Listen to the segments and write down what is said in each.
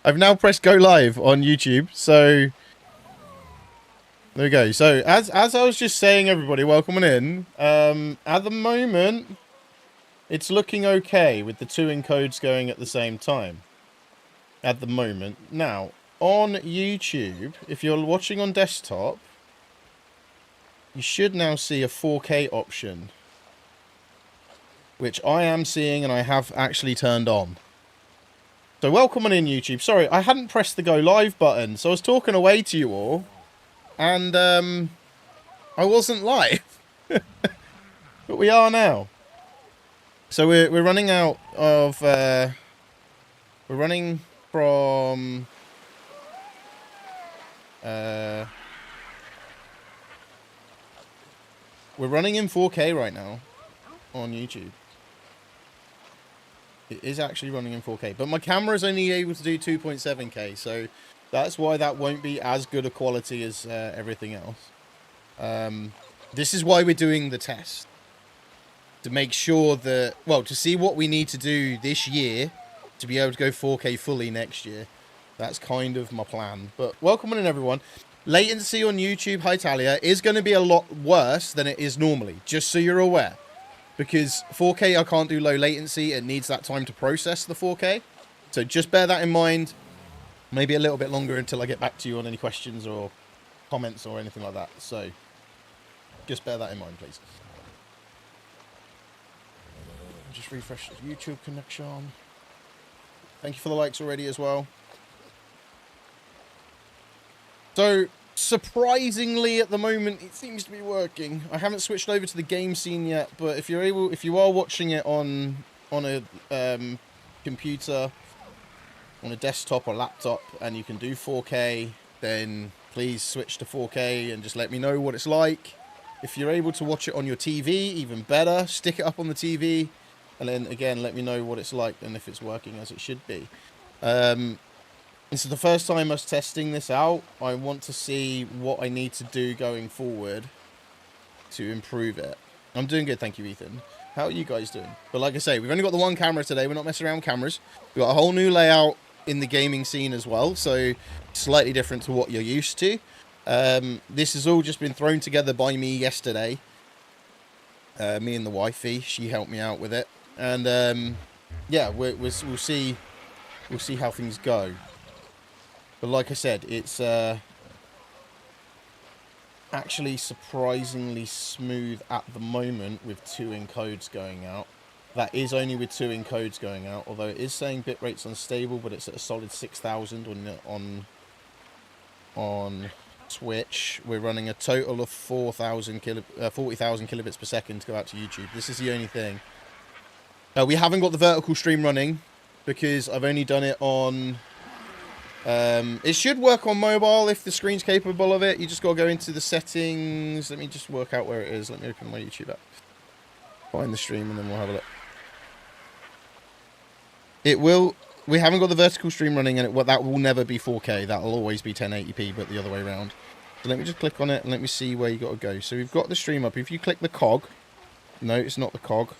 I've now pressed go live on YouTube, so there we go. So as I was just saying, everybody, welcome in. At the moment, it's looking okay with the two encodes going at the same time. At the moment, now on YouTube, if you're watching on desktop, you should now see a 4K option, which I am seeing and I have actually turned on. So welcome on in, YouTube. Sorry, I hadn't pressed the go live button, so I was talking away to you all, and I wasn't live, but we are now. So we're running out of we're running from we're running in 4K right now on YouTube. It is actually running in 4K, but my camera is only able to do 2.7K, so that's why that won't be as good a quality as everything else. This is why we're doing the test, to make sure that, well, to see what we need to do this year to be able to go 4K fully next year. That's kind of my plan. But welcome in, everyone. Latency on YouTube, hi Talia, is going to be a lot worse than it is normally, just so you're aware. Because 4K, I can't do low latency. It needs that time to process the 4K. So just bear that in mind. Maybe a little bit longer until I get back to you on any questions or comments or anything like that. So just bear that in mind, please. Just refresh the YouTube connection. Thank you for the likes already as well. So surprisingly, at the moment, it seems to be working. I haven't switched over to the game scene yet, but if you are watching it on a computer, on a desktop or laptop, and you can do 4K, then please switch to 4K and just let me know what it's like. If you're able to watch it on your TV, even better. Stick it up on the TV, and then again, let me know what it's like and if it's working as it should be. This is the first time us testing this out. I want to see what I need to do going forward to improve it. I'm doing good, thank you, Ethan. How are you guys doing? But like I say, we've only got the one camera today. We're not messing around with cameras. We've got a whole new layout in the gaming scene as well, so slightly different to what you're used to. This has all just been thrown together by me yesterday. Me and the wifey, she helped me out with it, and yeah, we'll see how things go. But like I said, it's actually surprisingly smooth at the moment with two encodes going out. That is only with two encodes going out, although it is saying bitrate's unstable, but it's at a solid 6,000 on Twitch. We're running a total of 40,000 kilobits per second to go out to YouTube. This is the only thing. We haven't got the vertical stream running because I've only done it on... it should work on mobile if the screen's capable of it. You just got to go into the settings. Let me just work out where it is. Let me open my YouTube app. Find the stream and then we'll have a look. It will... We haven't got the vertical stream running, and that will never be 4K. That will always be 1080p, but the other way around. So let me just click on it and let me see where you got to go. So we've got the stream up. If you click the cog... No, it's not the cog.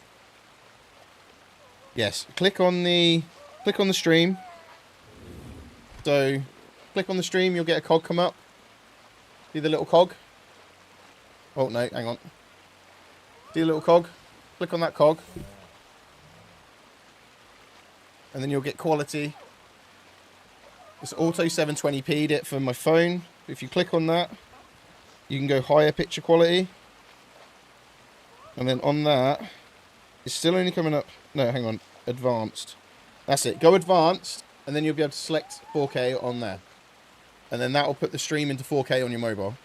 Yes, click on the stream. So, click on the stream, you'll get a cog come up. See the little cog? Oh, no, hang on. See the little cog? Click on that cog. And then you'll get quality. It's auto 720p'd it for my phone. If you click on that, you can go higher picture quality. And then on that, it's still only coming up... No, hang on. Advanced. That's it. Go advanced. And then you'll be able to select 4K on there. And then that will put the stream into 4K on your mobile.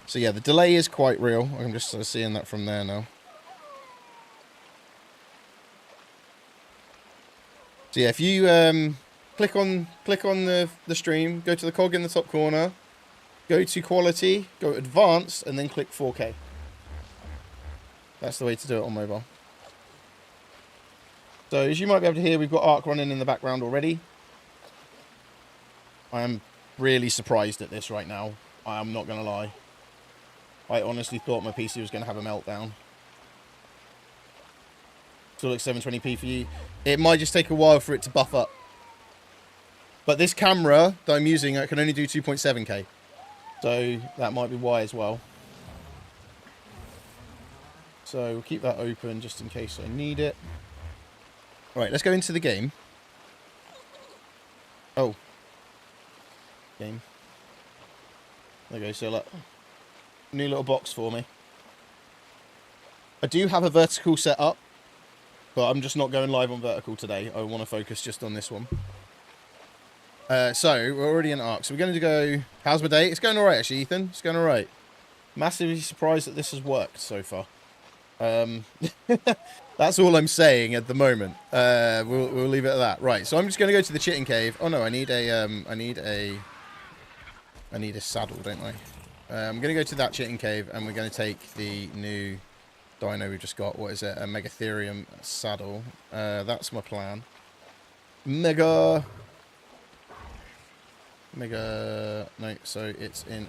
So yeah, the delay is quite real. I'm just sort of seeing that from there now. So yeah, if you click on the stream, go to the cog in the top corner, go to quality, go advanced, and then click 4K. That's the way to do it on mobile. So as you might be able to hear, we've got Arc running in the background already. I am really surprised at this right now. I am not going to lie. I honestly thought my PC was going to have a meltdown. So it looks 720p for you. It might just take a while for it to buff up. But this camera that I'm using, I can only do 2.7K. So that might be why as well. So we'll keep that open just in case I need it. Right, let's go into the game. Oh. Game. There you go, so like, new little box for me. I do have a vertical set up, but I'm just not going live on vertical today. I want to focus just on this one. So, we're already in Arc. So we're going to go... How's my day? It's going alright, actually, Ethan. It's going alright. Massively surprised that this has worked so far. That's all I'm saying at the moment. We'll leave it at that. Right, so I'm just going to go to the Chitin Cave. Oh, no, I need a saddle, don't I? I'm going to go to that Chitin Cave, and we're going to take the new dino we've just got. What is it? A Megatherium saddle. That's my plan. No, so it is in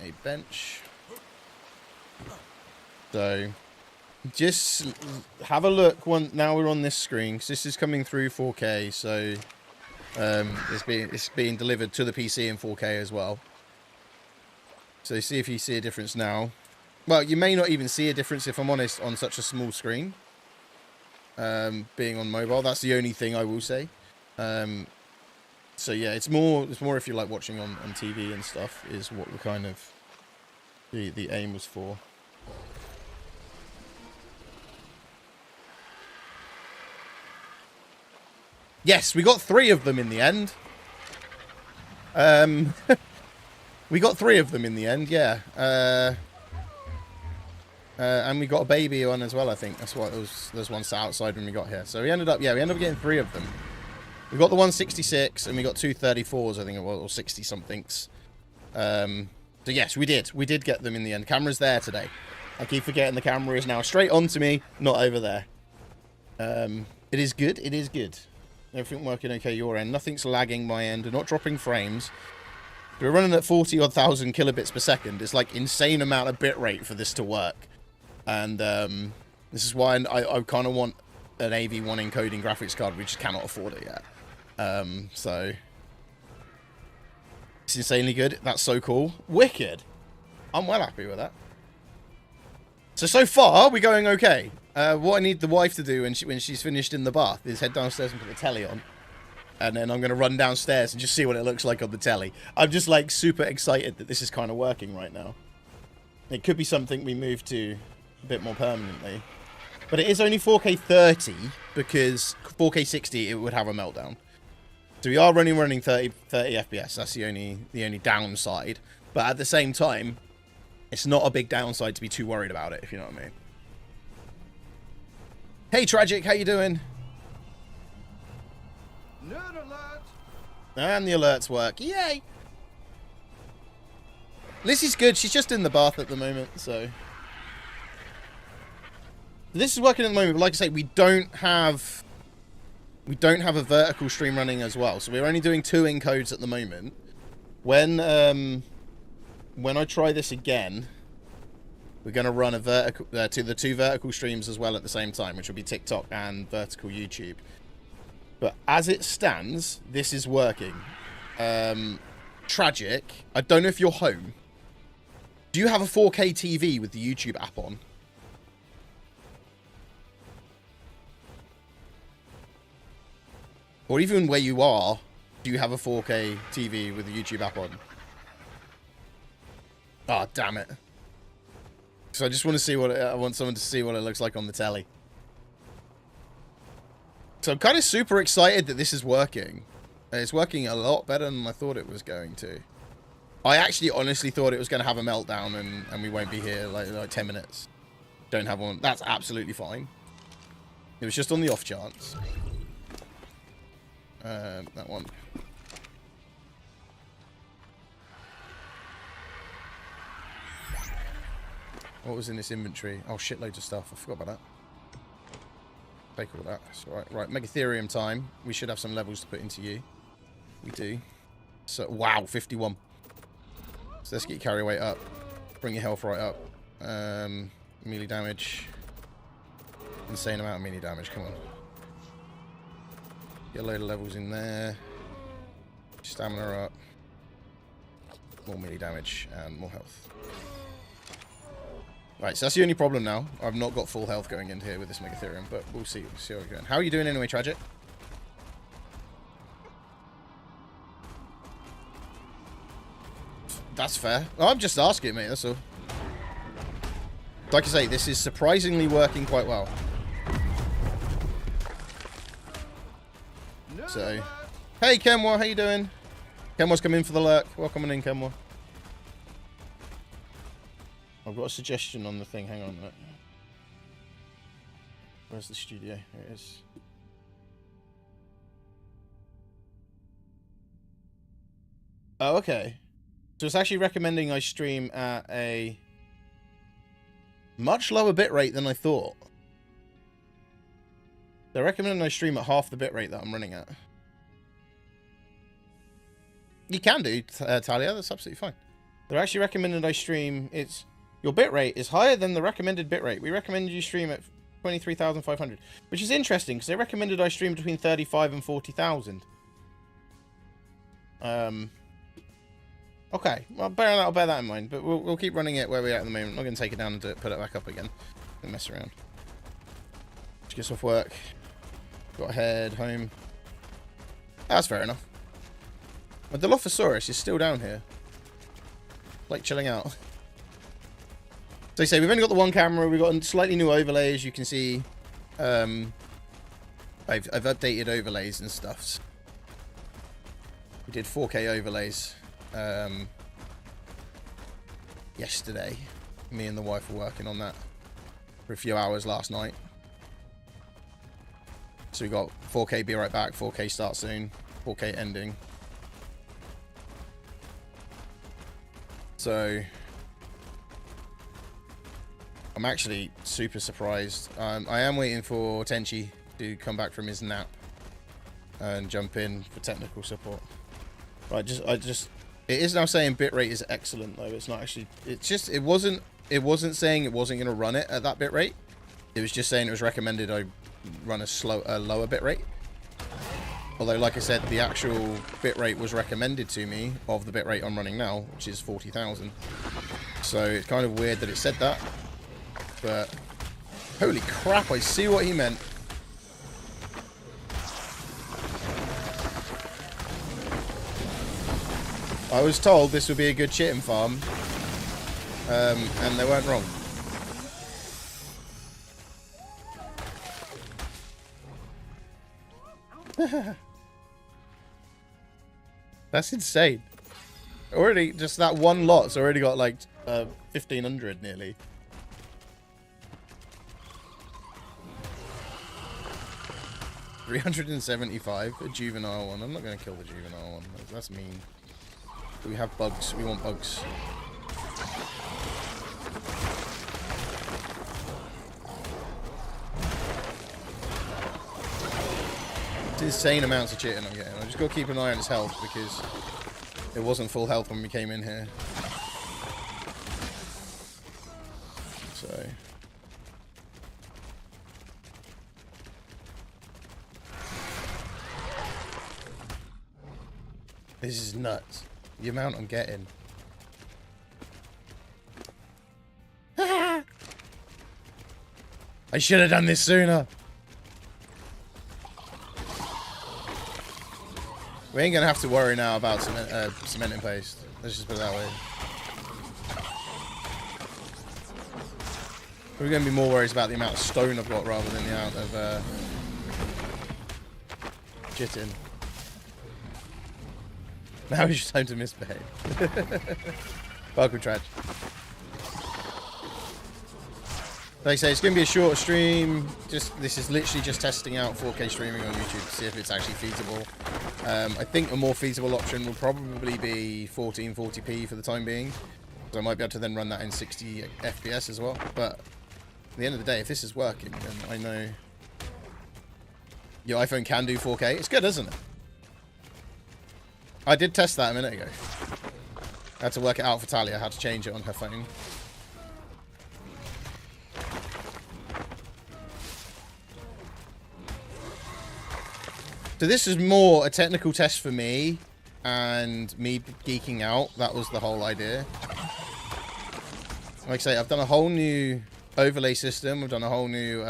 a bench. So just have a look now we're on this screen, because this is coming through 4K, so it's being delivered to the PC in 4K as well. So see if you see a difference now. Well, you may not even see a difference, if I'm honest, on such a small screen. Being on mobile, that's the only thing I will say. So yeah, it's more if you like watching on TV and stuff, is what the kind of the aim was for. Yes, we got 3 of them in the end. We got 3 of them in the end, yeah. And we got a baby one as well, I think. That's what it was. There's one sat outside when we got here. So we ended up getting 3 of them. We got the 166 and we got 2 34s, I think it was, or 60 somethings. So yes, we did get them in the end. Camera's there today. I keep forgetting the camera is now straight onto me, not over there. It is good. It is good. Everything working okay your end. Nothing's lagging my end. We're not dropping frames. We're running at 40-odd thousand kilobits per second. It's like insane amount of bitrate for this to work. And this is why I kind of want an AV1 encoding graphics card. We just cannot afford it yet. So it's insanely good. That's so cool. Wicked. I'm well happy with that. So far, we're going okay. What I need the wife to do when she's finished in the bath is head downstairs and put the telly on. And then I'm going to run downstairs and just see what it looks like on the telly. I'm just like super excited that this is kind of working right now. It could be something we move to a bit more permanently. But it is only 4K 30 because 4K 60 it would have a meltdown. So we are running 30 FPS. That's the only downside. But at the same time, it's not a big downside to be too worried about it, if you know what I mean. Hey Tragic, how you doing? Nerd alert! And the alerts work. Yay! Lizzie's good. She's just in the bath at the moment, so... This is working at the moment, but like I say, we don't have a vertical stream running as well. So we're only doing 2 encodes at the moment. When I try this again, we're going to run a vertical to the 2 vertical streams as well at the same time, which will be TikTok and vertical YouTube. But as it stands, this is working. Tragic. I don't know if you're home. Do you have a 4K TV with the YouTube app on? Or even where you are, do you have a 4K TV with the YouTube app on? Ah, oh, damn it. So I just want to see I want someone to see what it looks like on the telly. So I'm kind of super excited that this is working. It's working a lot better than I thought it was going to. I actually honestly thought it was going to have a meltdown and we won't be here like 10 minutes. Don't have one. That's absolutely fine. It was just on the off chance. That one. What was in this inventory? Oh, shitloads of stuff. I forgot about that. Take all that. That's all right. Right, Megatherium time. We should have some levels to put into you. We do. So, wow, 51. So let's get your carry weight up. Bring your health right up. Melee damage. insane amount of melee damage. Come on. Get a load of levels in there. Stamina up. More melee damage and more health. Right, so that's the only problem now. I've not got full health going into here with this Megatherium, but we'll see. We'll see how we're going. How are you doing anyway, Tragic? That's fair. Oh, I'm just asking, mate. That's all. Like I say, this is surprisingly working quite well. So, hey, Kenwa, how you doing? Kenwa's come in for the lurk. Welcome on in, Kenwa. I've got a suggestion on the thing. Hang on a minute. Where's the studio? Here it is. Oh, okay. So it's actually recommending I stream at a much lower bitrate than I thought. They're recommending I stream at half the bitrate that I'm running at. You can do, Talia. That's absolutely fine. They're actually recommending I stream... Your bitrate is higher than the recommended bitrate. We recommended you stream at 23,500, which is interesting because they recommended I stream between 35 and 40,000. Okay, well, I'll bear that in mind, but we'll keep running it where we're at the moment. I'm not going to take it down and put it back up again and mess around. Just gets off work. Got to head home. That's fair enough. But the Dilophosaurus is still down here, like chilling out. So you say we've only got the one camera. We've got slightly new overlays. You can see, I've updated overlays and stuff. We did 4K overlays yesterday. Me and the wife were working on that for a few hours last night. So we got 4K be right back, 4K start soon, 4K ending. So I'm actually super surprised. I am waiting for Tenchi to come back from his nap and jump in for technical support. But it is now saying bitrate is excellent though. It's not actually. It's just it wasn't saying it wasn't going to run it at that bitrate. It was just saying it was recommended I run a lower bitrate. Although, like I said, the actual bitrate was recommended to me of the bitrate I'm running now, which is 40,000. So it's kind of weird that it said that. But holy crap, I see what he meant. I was told this would be a good chitin farm, and they weren't wrong. That's insane. Already, just that one lot's already got like 1,500 nearly. $375, a juvenile one. I'm not going to kill the juvenile one. That's mean. But we have bugs. We want bugs. It's insane amounts of chitin I'm getting. I just got to keep an eye on his health because it wasn't full health when we came in here. So... this is nuts. The amount I'm getting. I should have done this sooner. We ain't gonna have to worry now about cement and paste. Let's just put it that way. We're gonna be more worried about the amount of stone I've got rather than the amount of chitin. Now it's just time to misbehave. Welcome, Trad. Like I say, it's going to be a shorter stream. This is literally just testing out 4K streaming on YouTube to see if it's actually feasible. I think a more feasible option will probably be 1440p for the time being. So I might be able to then run that in 60 FPS as well. But at the end of the day, if this is working, then I know your iPhone can do 4K. It's good, isn't it? I did test that a minute ago. I had to work it out for Talia, how to change it on her phone. So this is more a technical test for me and me geeking out. That was the whole idea. Like I say, I've done a whole new overlay system. We've done a whole new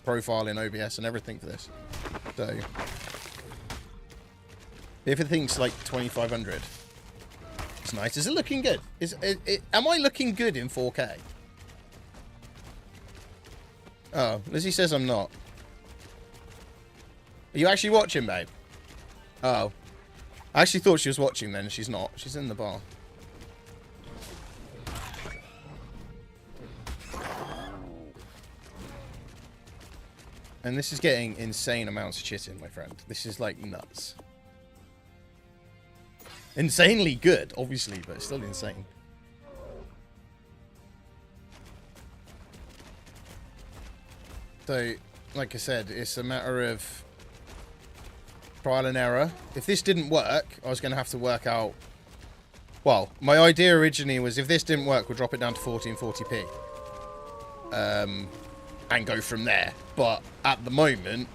profile in OBS and everything for this. So if it thinks like 2500, it's nice. Is it looking good? Am I looking good in 4K? Oh, Lizzie says I'm not. Are you actually watching, babe? Oh. I actually thought she was watching then. She's not. She's in the bar. And this is getting insane amounts of chitting, my friend. This is like nuts. Insanely good, obviously, but still insane. So, like I said, it's a matter of trial and error. If this didn't work, I was going to have to work out... Well, my idea originally was if this didn't work, we'll drop it down to 1440p. And go from there. But at the moment,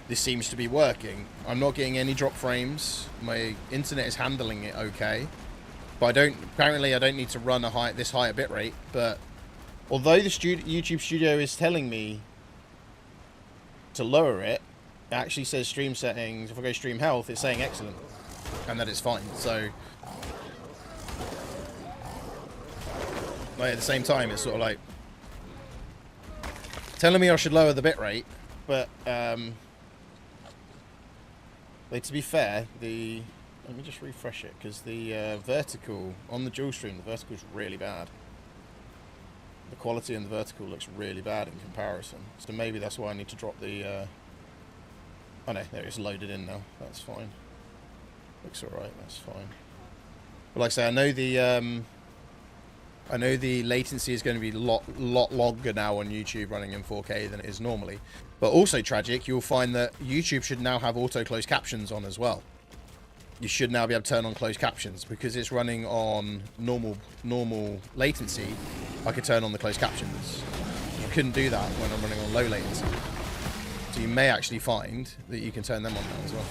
this seems to be working. I'm not getting any drop frames. My internet is handling it okay. But apparently I don't need to run this high a bitrate. But although the YouTube Studio is telling me to lower it, it actually says stream settings. If I go stream health, it's saying excellent. And that it's fine. So, like, at the same time, it's sort of like telling me I should lower the bitrate. But, like, to be fair, let me just refresh it, because the vertical, on the dual stream, the vertical is really bad. The quality in the vertical looks really bad in comparison. So maybe that's why I need to drop the... Oh no, there it's loaded in now. That's fine. Looks alright, that's fine. But like I say, I know the latency is going to be a lot longer now on YouTube running in 4K than it is normally. But also tragic, you'll find that YouTube should now have auto closed captions on as well. You should now be able to turn on closed captions because it's running on normal latency. I could turn on the closed captions. You couldn't do that when I'm running on low latency. So you may actually find that you can turn them on now as well.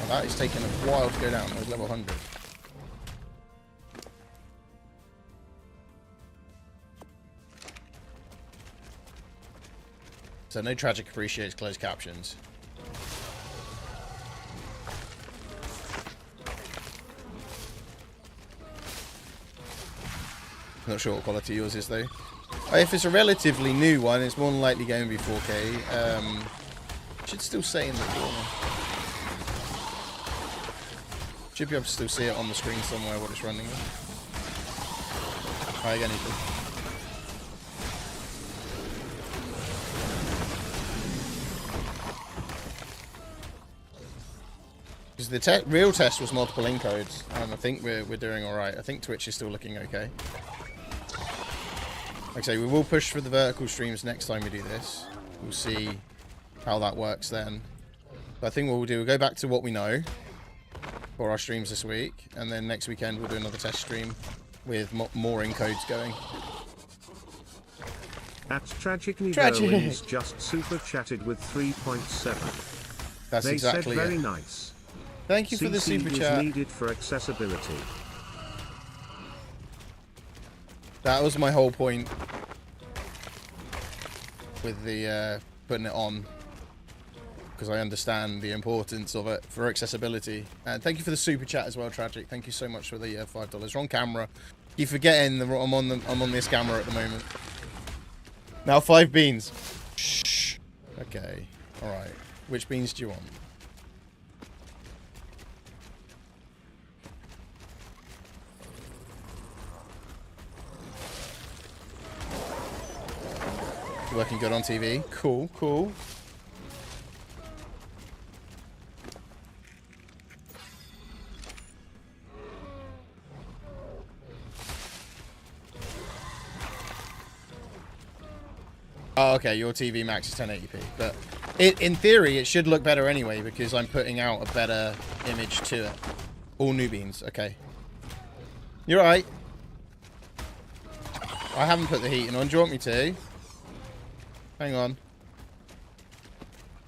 Now that is taking a while to go down. That was level 100. So no tragic appreciates closed captions. Not sure what quality yours is though. If it's a relatively new one, it's more than likely going to be 4K. Should still say in the corner. Should be able to still see it on the screen somewhere what it's running with. Hi again, Ethan. Because the real test was multiple encodes, and I think we're doing alright. I think Twitch is still looking okay. Like I say, we will push for the vertical streams next time we do this. We'll see how that works then. But I think what we'll do, we'll go back to what we know for our streams this week, and then next weekend we'll do another test stream with more encodes going. At Tragically Verwins just super chatted with 3.7. That's they exactly said very it. Nice. Thank you for the super chat. Is needed for accessibility. That was my whole point with the putting it on, because I understand the importance of it for accessibility. And thank you for the super chat as well, Tragic. Thank you so much for the $5. Wrong camera. Keep forgetting that I'm on this camera at the moment. Now 5 beans. Shh. Okay. All right. Which beans do you want? Working good on TV. Cool, cool. Oh, okay, your TV max is 1080p, but in theory it should look better anyway because I'm putting out a better image to it. All new beans, okay. You're right. I haven't put the heating on. Do you want me to? Hang on.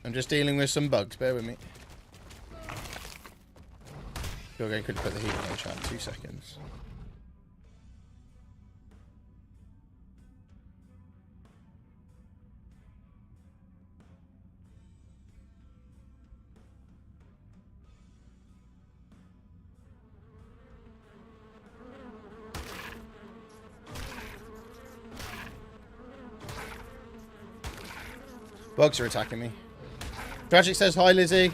I'm just dealing with some bugs. Bear with me. You're going to put the heating on, chat. 2 seconds. Bugs are attacking me. Tragic says hi, Lizzie.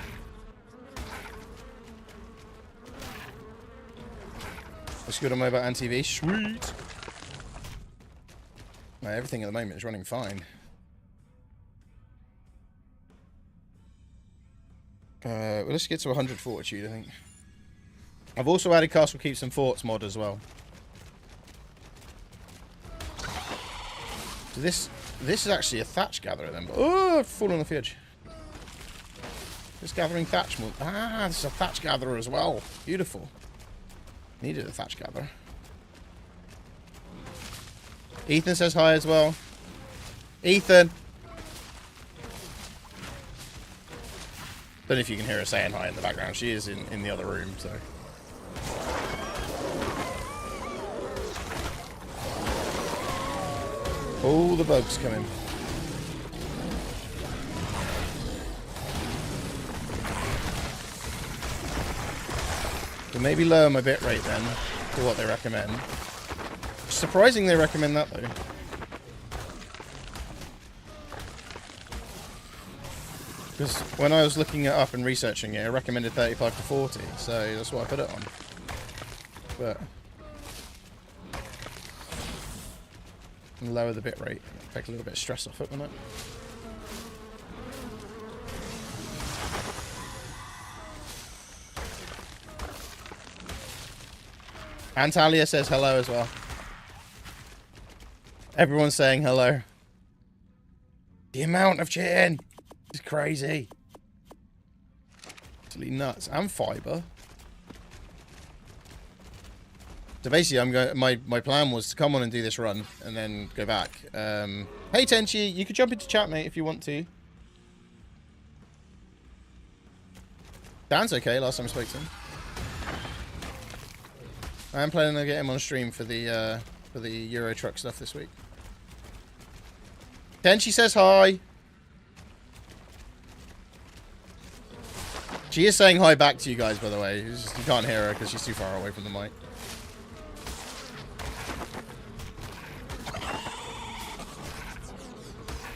Let's go to mobile and TV. Sweet. No, everything at the moment is running fine. Well, let's get to 100 fortitude, I think. I've also added Castle Keeps and Forts mod as well. So this is actually a thatch gatherer then. Oh, I've fallen off the edge. Just gathering thatch more. Ah, this is a thatch gatherer as well. Beautiful. Needed a thatch gatherer. Ethan says hi as well. Ethan! Don't know if you can hear her saying hi in the background. She is in the other room, so. All the bugs coming. So maybe lower my bitrate then to what they recommend. Surprising they recommend that though. Because when I was looking it up and researching it, it recommended 35 to 40, so that's what I put it on. But lower the bitrate, take a little bit of stress off it, wouldn't it? Antalya says hello as well. Everyone's saying hello. The amount of cheating is crazy. Absolutely nuts. And fiber. So basically, I'm going. My plan was to come on and do this run and then go back. Hey Tenchi, you could jump into chat, mate, if you want to. Dan's okay. Last time I spoke to him. I am planning to get him on stream for the Euro Truck stuff this week. Tenchi says hi. She is saying hi back to you guys, by the way. You can't hear her because she's too far away from the mic.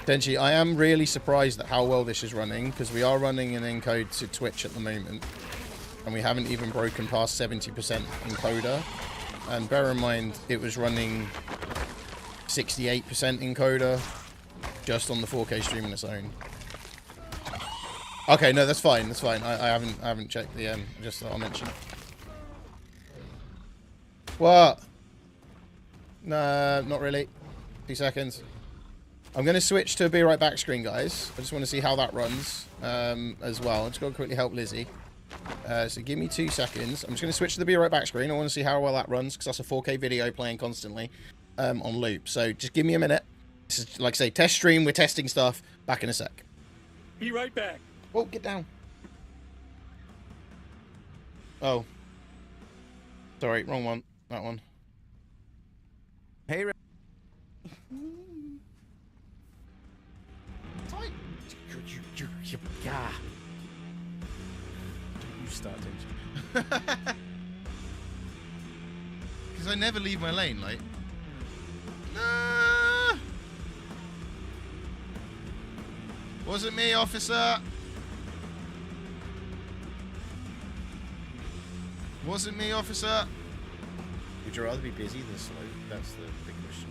Tenchi, I am really surprised at how well this is running, because we are running an encode to Twitch at the moment. And we haven't even broken past 70% encoder. And bear in mind, it was running 68% encoder just on the 4K stream on its own. Okay, no, that's fine. That's fine. I haven't checked the just thought I'll mention it. What? No, not really. 2 seconds. I'm going to switch to a Be Right Back screen, guys. I just want to see how that runs as well. I'm just going to quickly help Lizzie. So give me 2 seconds. I'm just going to switch to the Be Right Back screen. I want to see how well that runs, because that's a 4K video playing constantly on loop. So just give me a minute. This is, like I say, test stream. We're testing stuff. Back in a sec. Be right back. Oh, get down. Oh. Sorry, wrong one. That one. Hey, Yeah. you start, don't you? Because I never leave my lane, like. No! Wasn't me, officer. Wasn't me, officer. Would you rather be busy than slow? That's the big question.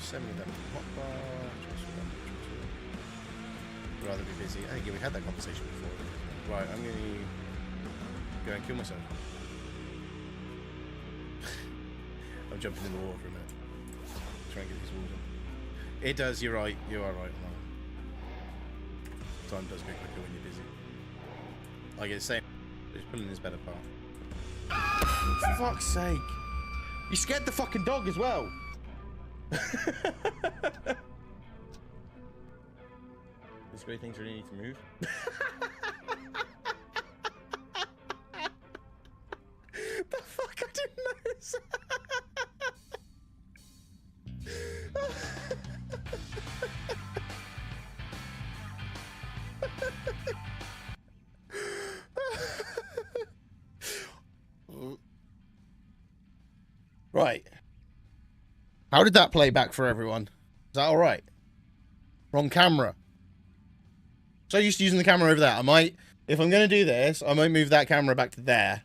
Send me them hotbar. Would rather be busy. I think we had that conversation before. Right, I'm going to go and kill myself. I'm jumping in the water for a minute. Try and get these walls in. It does, you're right. You are right on that. Time does go quicker when you're busy. I get the same. He's pulling his bed apart. For fuck's sake. You scared the fucking dog as well. This great things really need to move. The fuck, I didn't notice. Right. How did that play back for everyone? Is that alright? Wrong camera. So used to using the camera over there. I might, if I'm going to do this, I might move that camera back to there.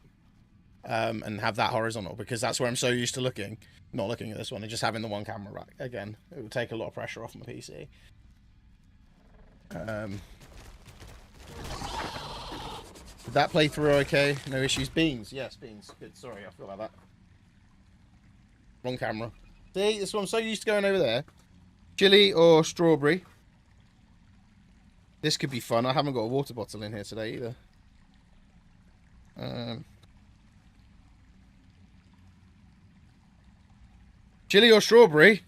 And have that horizontal, because that's where I'm so used to looking. Not looking at this one and just having the one camera back. Again, it would take a lot of pressure off my PC. Did that play through okay? No issues. Beans. Yes, beans. Good. Sorry, I feel like that. Wrong camera. See, this one I'm so used to going over there. Chili or strawberry? This could be fun. I haven't got a water bottle in here today either. Chili or strawberry?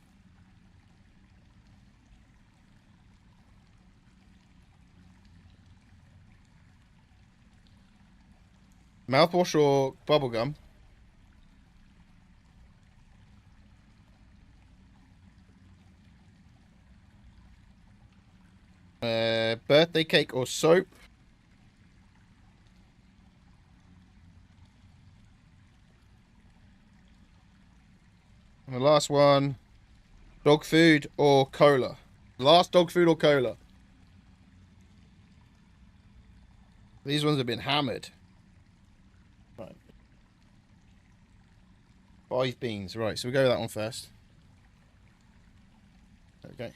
Mouthwash or bubblegum? Birthday cake or soap? And the last one, dog food or cola? Last, dog food or cola? These ones have been hammered. Right. 5 beans. Right, so we go with that one first. Okay.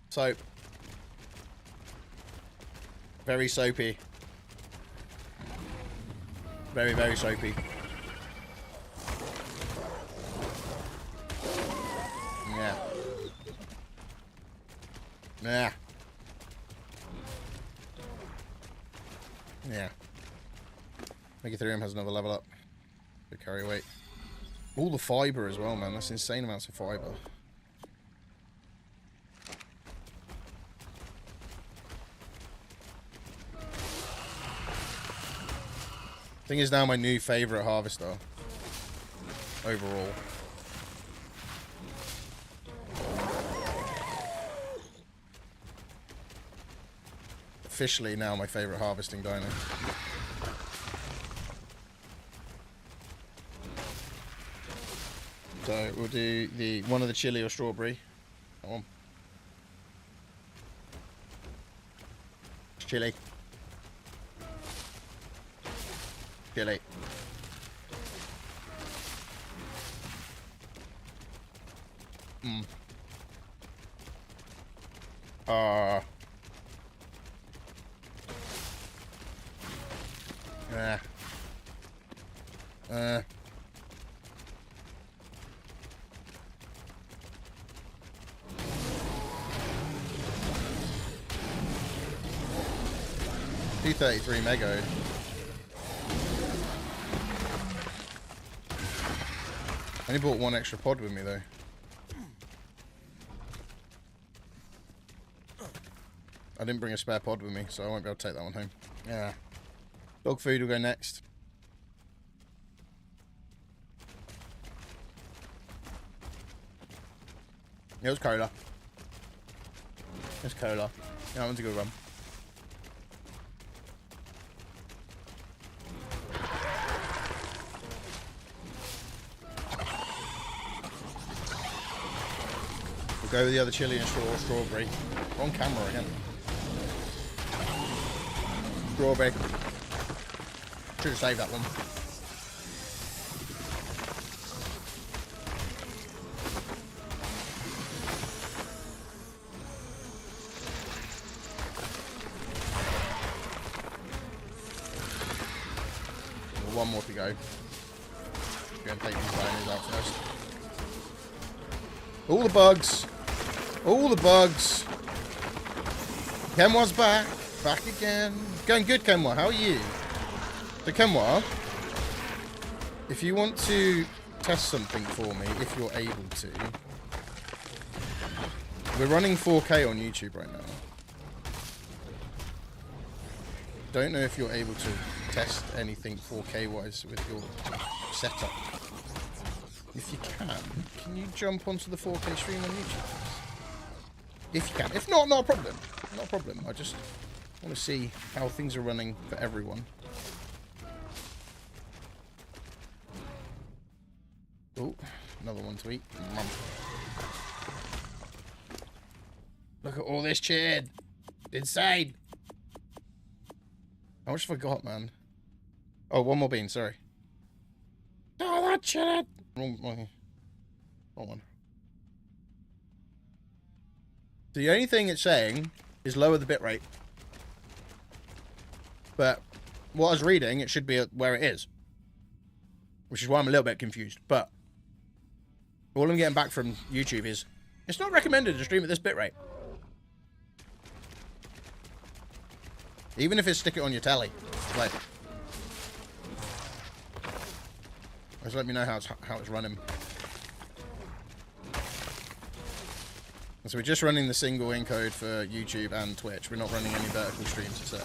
Soap. Very soapy. Very, very soapy. Yeah. Yeah. Yeah. Megatherium has another level up. Good carry weight. All the fiber as well, man. That's insane amounts of fiber. Thing is now my new favorite harvester. Overall. Officially now my favorite harvesting dino. So we'll do the one of the chili or strawberry. That one. Chili. Chili. $233 mega. I only bought one extra pod with me though. I didn't bring a spare pod with me, so I won't be able to take that one home. Yeah. Dog food will go next. Yeah, it was cola. It's cola. Yeah, that one's a good one. We'll go with the other chili and strawberry. On camera again. Strawberry. Should have saved that one. One more to go. Go and take these boners out first. All the bugs. All the bugs. Ken was back. back again. Going good, Kenwa. How are you? So, Kenwa, if you want to test something for me, if you're able to, we're running 4K on YouTube right now. Don't know if you're able to test anything 4K wise with your setup. If you can you jump onto the 4K stream on YouTube? If you can. If not, not a problem. Not a problem. I just want to see how things are running for everyone. Oh, another one to eat. Look at all this chid. Insane. How much have I got, man? Oh, one more bean, sorry. Oh, that chid. Wrong one. The only thing it's saying is lower the bitrate. But what I was reading, it should be where it is. Which is why I'm a little bit confused. But all I'm getting back from YouTube is, it's not recommended to stream at this bitrate. Even if it's stick it on your telly. Like, just let me know how it's running. So we're just running the single encode for YouTube and Twitch. We're not running any vertical streams today.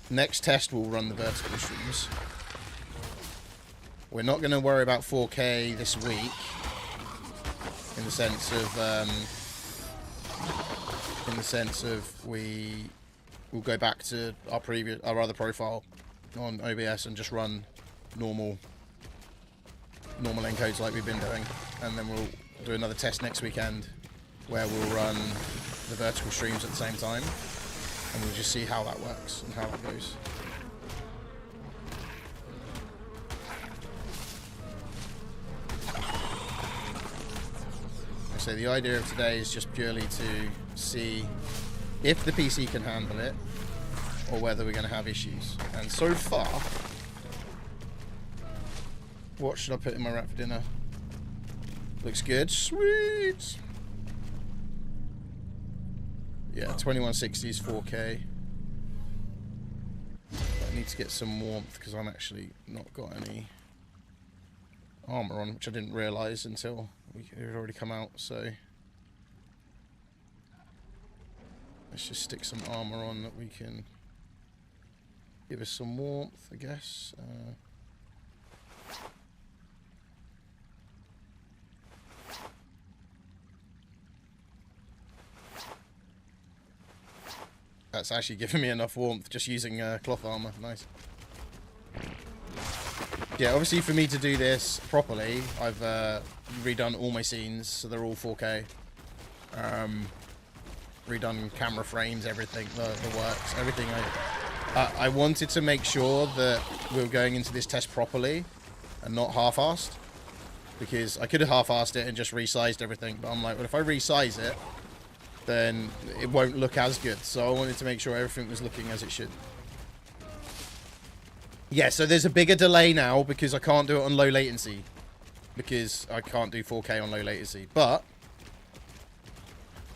Next test we'll run the vertical streams. We're not going to worry about 4K this week, in the sense of we'll go back to our other profile on OBS and just run normal encodes like we've been doing, and then we'll do another test next weekend where we'll run the vertical streams at the same time, and we'll just see how that works and how that goes. So the idea of today is just purely to see if the PC can handle it or whether we're going to have issues. And so far, what should I put in my wrap for dinner? Looks good. Sweet! Yeah, 2160s 4K. I need to get some warmth because I'm actually not got any armor on, which I didn't realise until it had already come out, so let's just stick some armor on that we can give us some warmth, I guess. That's actually giving me enough warmth just using cloth armor. Nice. Yeah, obviously for me to do this properly, I've redone all my scenes, so they're all 4K. Redone camera frames, everything, the works, everything. I wanted to make sure that we were going into this test properly and not half-assed, because I could have half-assed it and just resized everything, but I'm like, well, if I resize it, then it won't look as good. So I wanted to make sure everything was looking as it should. Yeah, so there's a bigger delay now because I can't do it on low latency. Because I can't do 4K on low latency. But,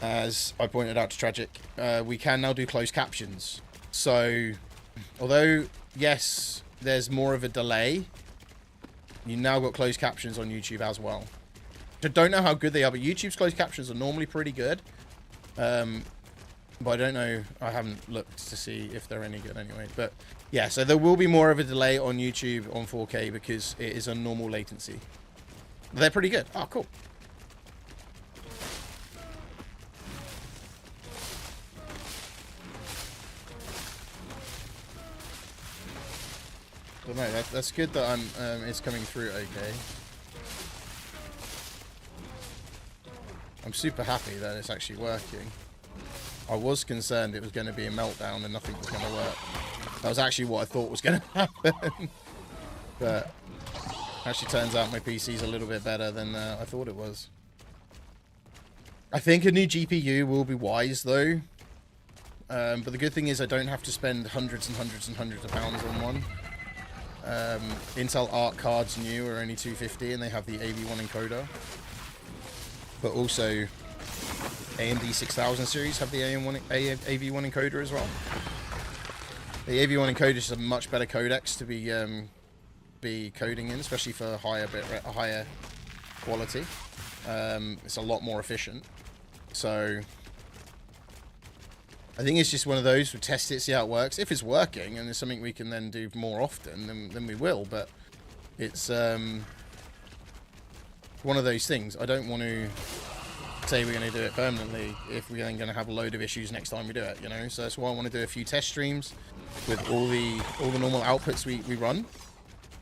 as I pointed out to Tragic, we can now do closed captions. So, although, yes, there's more of a delay, you now got closed captions on YouTube as well. I don't know how good they are, but YouTube's closed captions are normally pretty good. But I don't know, I haven't looked to see if they're any good anyway. But yeah, so there will be more of a delay on YouTube on 4K because it is a normal latency. They're pretty good. Oh, cool. But no, that's good that it's coming through okay. I'm super happy that it's actually working. I was concerned it was going to be a meltdown and nothing was going to work. That was actually what I thought was going to happen. But actually turns out my PC's a little bit better than I thought it was. I think a new GPU will be wise though. But the good thing is I don't have to spend hundreds and hundreds and hundreds of pounds on one. Intel Arc cards new are only $250 and they have the AV1 encoder. But also, AMD 6000 series have the AV1 encoder as well. The AV1 encoder is a much better codecs to be coding in, especially for higher quality. It's a lot more efficient. So I think it's just one of those. We'll test it, see how it works. If it's working and it's something we can then do more often, then we will. But it's one of those things. I don't want to say we're going to do it permanently if we're then going to have a load of issues next time we do it, you know. So that's why I want to do a few test streams with all the normal outputs we run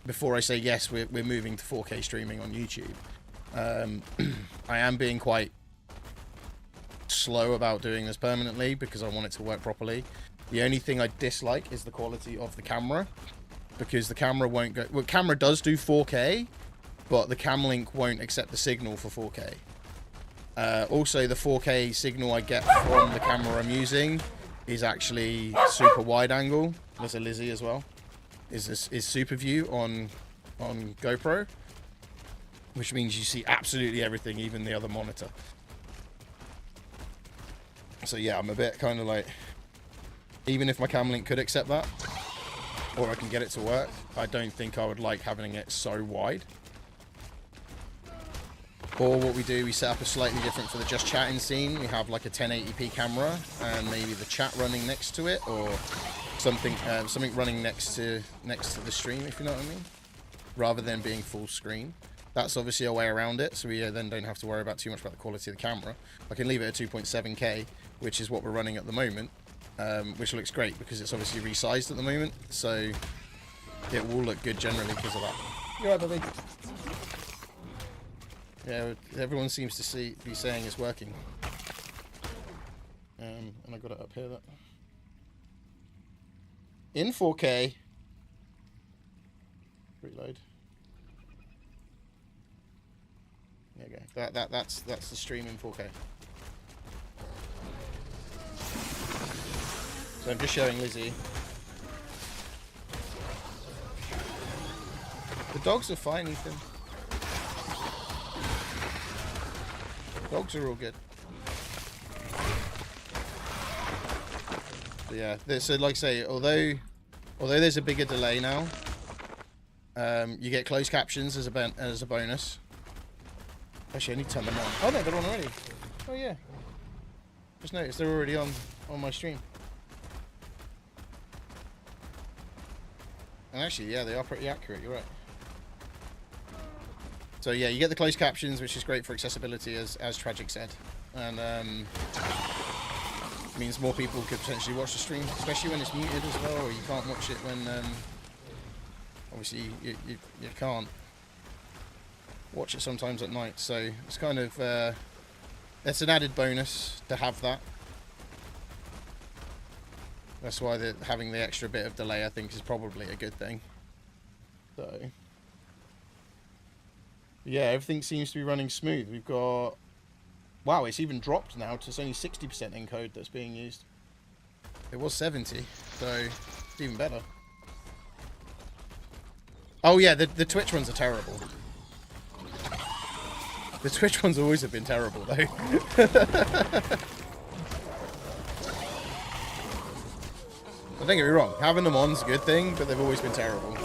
before I say yes, we're moving to 4K streaming on YouTube. I am being quite slow about doing this permanently because I want it to work properly. The only thing I dislike is the quality of the camera, because the camera won't go. Well, camera does do 4K, but the cam link won't accept the signal for 4K. Also, the 4K signal I get from the camera I'm using is actually super wide angle. There's a Lizzie as well. Is super view on GoPro, which means you see absolutely everything, even the other monitor. So yeah, I'm a bit kind of like, even if my cam link could accept that, or I can get it to work, I don't think I would like having it so wide. Or what we do, we set up a slightly different for the just chatting scene. We have like a 1080p camera and maybe the chat running next to it, or something running next to the stream, if you know what I mean, rather than being full screen. That's obviously a way around it, so we then don't have to worry about too much about the quality of the camera. I can leave it at 2.7K, which is what we're running at the moment, which looks great because it's obviously resized at the moment, so it will look good generally because of that. You're right, buddy. Yeah, everyone seems to be saying it's working. And I got it up here. That in 4K. Reload. There you go. That's the stream in 4K. So I'm just showing Lizzie. The dogs are fine, Ethan. Dogs are all good. But yeah, so like I say, although there's a bigger delay now, you get closed captions as a bonus. Actually, I need to turn them on. Oh no, they're on already. Oh yeah. Just noticed they're already on my stream. And actually, yeah, they are pretty accurate. You're right. So yeah, you get the closed captions, which is great for accessibility, as Tragic said, and means more people could potentially watch the stream, especially when it's muted as well, or you can't watch it when obviously you can't watch it sometimes at night. So it's kind of it's an added bonus to have that. That's why having the extra bit of delay, I think, is probably a good thing. So yeah, everything seems to be running smooth. We've got... Wow, it's even dropped now to it's only 60% encode that's being used. It was 70, so it's even better. Oh yeah, the Twitch ones are terrible. The Twitch ones always have been terrible, though. Don't get me wrong, having them on's a good thing, but they've always been terrible.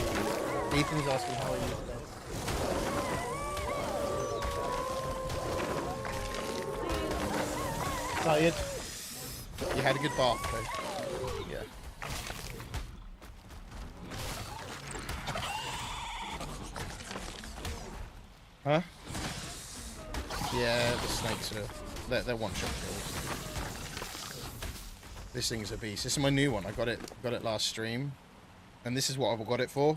Ethan's asking how are you today? Tired? You had a good bath, though. Yeah. Huh? Yeah, the snakes are... They're one-shot kills. This thing's a beast. This is my new one. I got it last stream. And this is what I've got it for.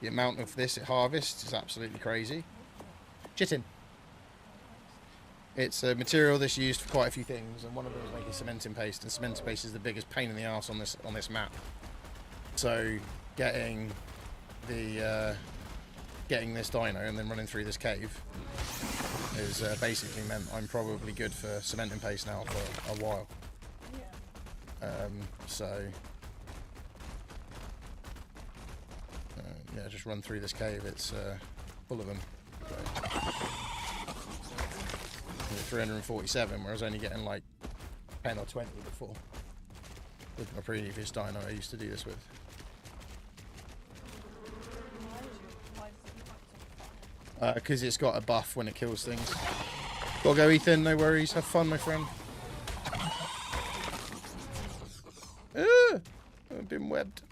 The amount of this it harvests is absolutely crazy. Chitin. It's a material that's used for quite a few things, and one of them is making cementing paste, and cementing paste is the biggest pain in the arse on this map. So getting this dino and then running through this cave is basically meant I'm probably good for cementing paste now for a while. Yeah, just run through this cave. It's full of them. So. at 347, where I was only getting like 10 or 20 before. With my previous dino I used to do this with. Because it's got a buff when it kills things. Gotta go, Ethan, no worries. Have fun, my friend. I've been webbed.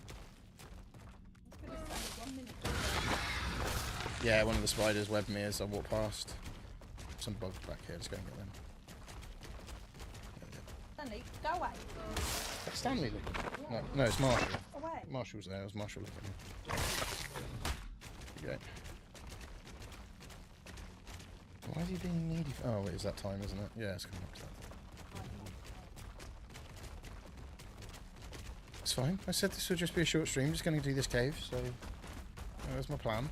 Yeah, one of the spiders webbed me as I walked past. Some bugs back here, let's go and get them. Stanley, go away. That's Stanley looking. No, no, it's Marshall. Away. Marshall's there, it was Marshall looking. There you go. Why is he being needy? Oh, wait, is that time, isn't it? Yeah, it's coming up to that. It's fine. I said this would just be a short stream. Just going to do this cave, so that's my plan.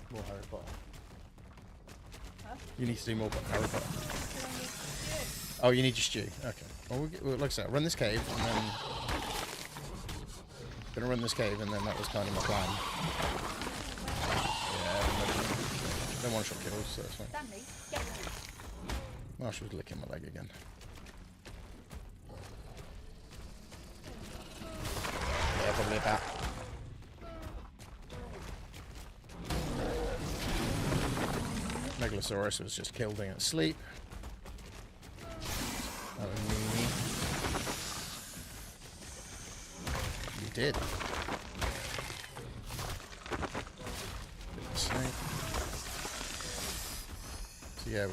More Harry Potter. Huh? You need to do more Harry Potter. Oh, you need your stew. Okay. Well, like I said, I'll run this cave, and then... Gonna run this cave, and then that was kind of my plan. Yeah, no one-shot kills, so that's fine. Stanley, get ready. Marshall's licking my leg again. Yeah, probably a bat. Megalosaurus was just killed in its sleep. That was me. You did. Snake. So yeah,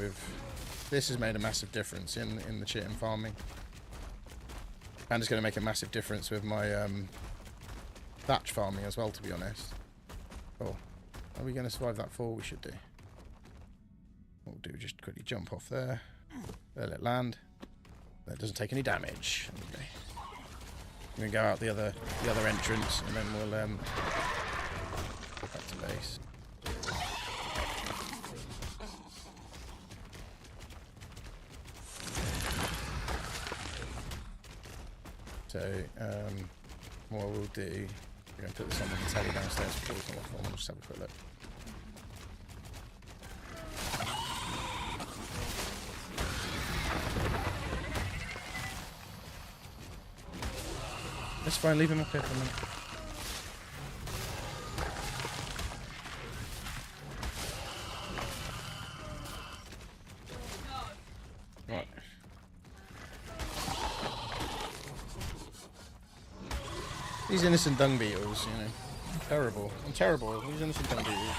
this has made a massive difference in the chitin farming. And it's going to make a massive difference with my thatch farming as well, to be honest. Oh, are we going to survive that fall? We should do. What we'll do, just quickly jump off there. Let it land. That doesn't take any damage. Okay. We're going to go out the other entrance, and then we'll go back to base. So, what we'll do, we're going to put this on the telly downstairs before we come off. We'll just have a quick look. That's fine, leave him up here for a minute. Right. These innocent dung beetles, you know. Terrible. I'm terrible. These innocent dung beetles.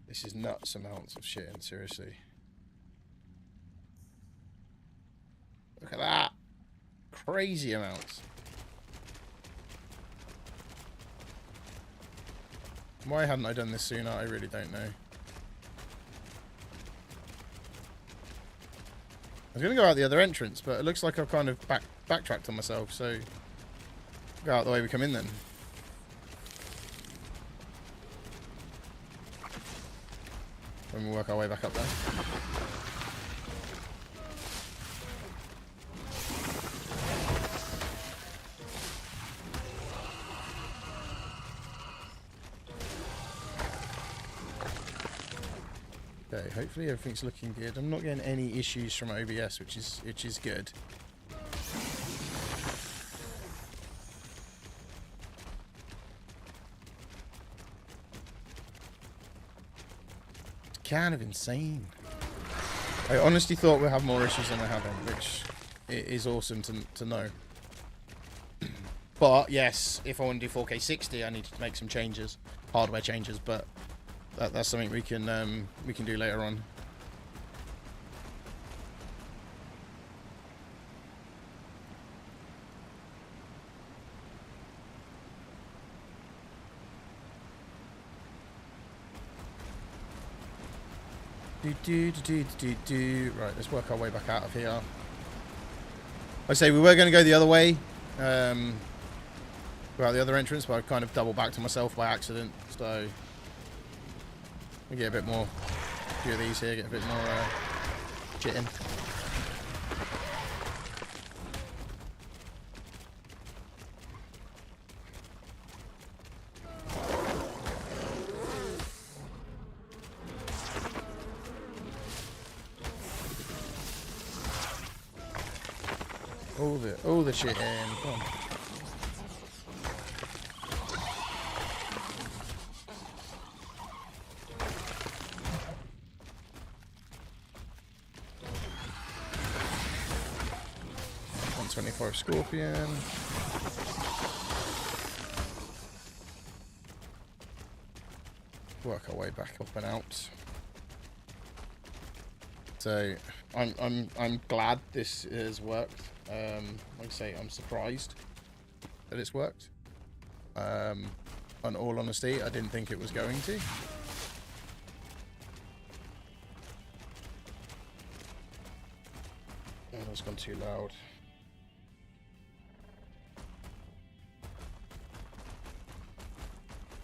This is nuts amounts of shitting, seriously. Look at that! Crazy amounts. Why hadn't I done this sooner? I really don't know. I was going to go out the other entrance, but it looks like I've kind of backtracked on myself, so go out the way we come in then. When we work our way back up there. Okay, hopefully everything's looking good. I'm not getting any issues from OBS, which is good. Kind of insane. I honestly thought we'd have more issues than we're having, which is awesome to know. But yes, if I want to do 4K 60, I need to make some changes, hardware changes. But that's something we can do later on. Right, let's work our way back out of here. I say we were going to go the other way, go out the other entrance, but I kind of double backed to myself by accident. So we get a bit more, a few of these here, get a bit more chitin. all the shit in. Come on. $125 Scorpion. Work our way back up and out. So I'm glad this has worked. Like I say, I'm surprised that it's worked. In all honesty, I didn't think it was going to. Oh, that's gone too loud.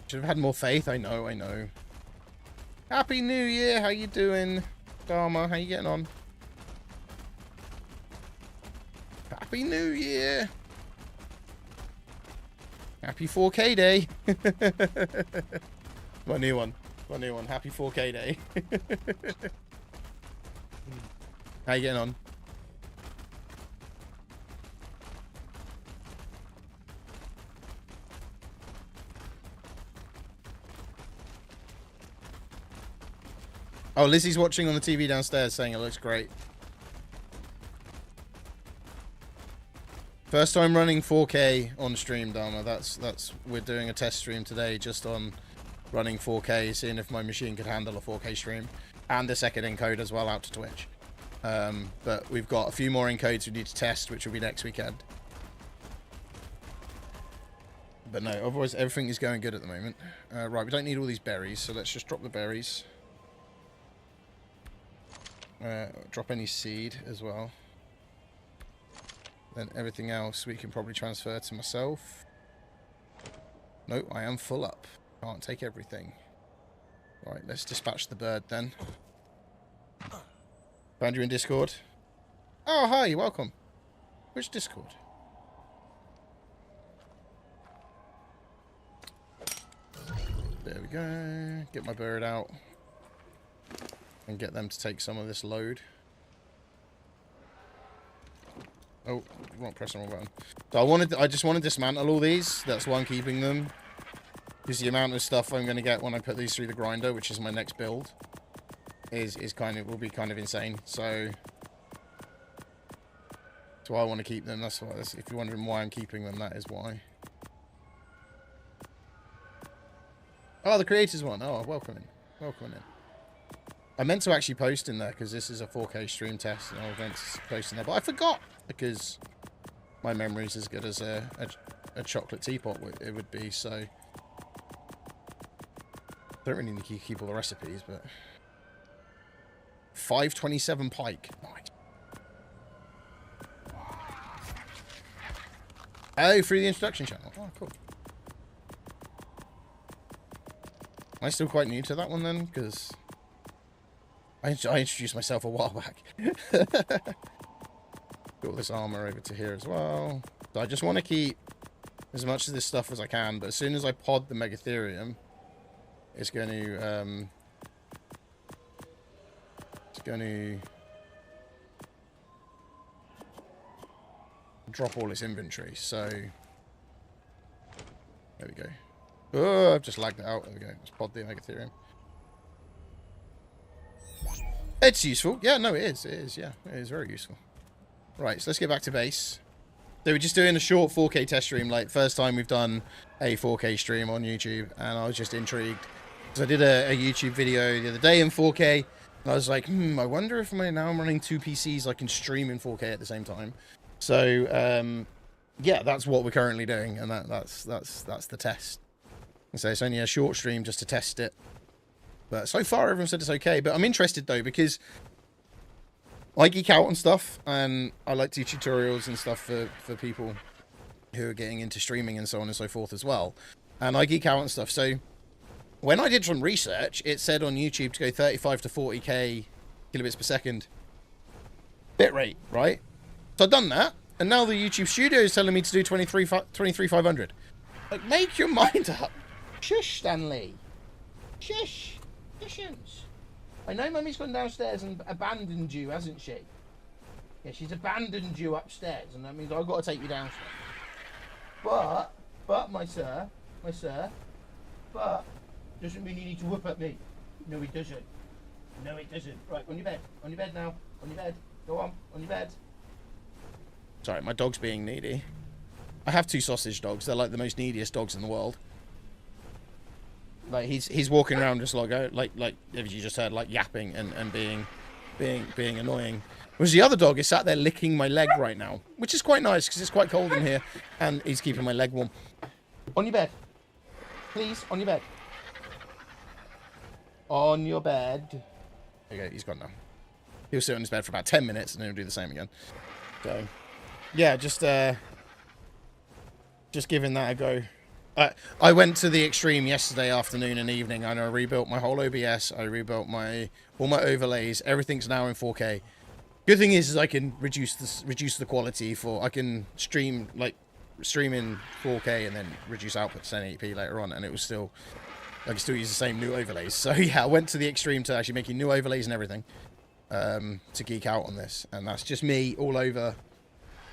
Should have had more faith. I know. Happy New Year. How you doing, Dharma? How you getting on? Happy New Year. Happy 4K day. My new one. Happy 4K day. How you getting on? Oh, Lizzie's watching on the TV downstairs saying it looks great. First time running 4K on stream, Dharma. We're doing a test stream today just on running 4K, seeing if my machine could handle a 4K stream. And a second encode as well out to Twitch. But we've got a few more encodes we need to test, which will be next weekend. But no, otherwise everything is going good at the moment. Right, we don't need all these berries, so let's just drop the berries. Drop any seed as well. Then everything else we can probably transfer to myself. Nope, I am full up. Can't take everything. Right, let's dispatch the bird then. Found you in Discord. Oh, hi, welcome. Which Discord? There we go. Get my bird out. And get them to take some of this load. Oh, wrong, press the wrong button. So I just want to dismantle all these. That's why I'm keeping them. Because the amount of stuff I'm going to get when I put these through the grinder, which is my next build, will be kind of insane. So I want to keep them. That's why. If you're wondering why I'm keeping them, that is why. Oh, the creators one. Oh, welcome in. Welcome in. I meant to actually post in there because this is a 4K stream test and I was meant to post in there, but I forgot because my memory's as good as a chocolate teapot it would be, so I don't really need to keep all the recipes, but 527 pike. Nice. Oh, through the introduction channel. Oh, cool. Am I still quite new to that one then? Because I introduced myself a while back. Got all this armor over to here as well. So I just want to keep as much of this stuff as I can, but as soon as I pod the Megatherium, it's going to drop all its inventory. So there we go. Oh, I've just lagged it out. There we go. Let's pod the Megatherium. It's useful. Yeah, no, it is. It is, yeah. It is very useful. Right, so let's get back to base. So we're just doing a short 4K test stream. Like, first time we've done a 4K stream on YouTube. And I was just intrigued. Because I did a YouTube video the other day in 4K. And I was like, I wonder if now I'm running two PCs, I can stream in 4K at the same time. So, yeah, that's what we're currently doing. And that's the test. And so it's only a short stream just to test it. But so far, everyone said it's okay. But I'm interested, though, because I geek out on stuff. And I like to do tutorials and stuff for people who are getting into streaming and so on and so forth as well. And I geek out on stuff. So when I did some research, it said on YouTube to go 35 to 40k kilobits per second bitrate, right? So I've done that. And now the YouTube studio is telling me to do 23,500. Like, make your mind up. Shush, Stanley. Shush. I know Mummy's gone downstairs and abandoned you, hasn't she? Yeah, she's abandoned you upstairs, and that means I've got to take you downstairs. But, my sir, but, doesn't mean you need to whoop at me. No, it doesn't. No, it doesn't. Right, on your bed now. On your bed. Go on your bed. Sorry, my dog's being needy. I have 2 sausage dogs. They're like the most neediest dogs in the world. Like he's walking around just like as you just heard, like yapping and being annoying. Whereas the other dog is sat there licking my leg right now, which is quite nice because it's quite cold in here, and he's keeping my leg warm. On your bed, please. On your bed. On your bed. Okay, he's gone now. He'll sit on his bed for about 10 minutes and then he'll do the same again. So, yeah, just giving that a go. I went to the extreme yesterday afternoon and evening, and I rebuilt my whole OBS. I rebuilt all my overlays. Everything's now in 4K. Good thing is I can reduce the quality I can stream in 4K and then reduce output to 1080p later on, and it was still, I can still use the same new overlays. So yeah, I went to the extreme to actually making new overlays and everything, to geek out on this, and that's just me all over,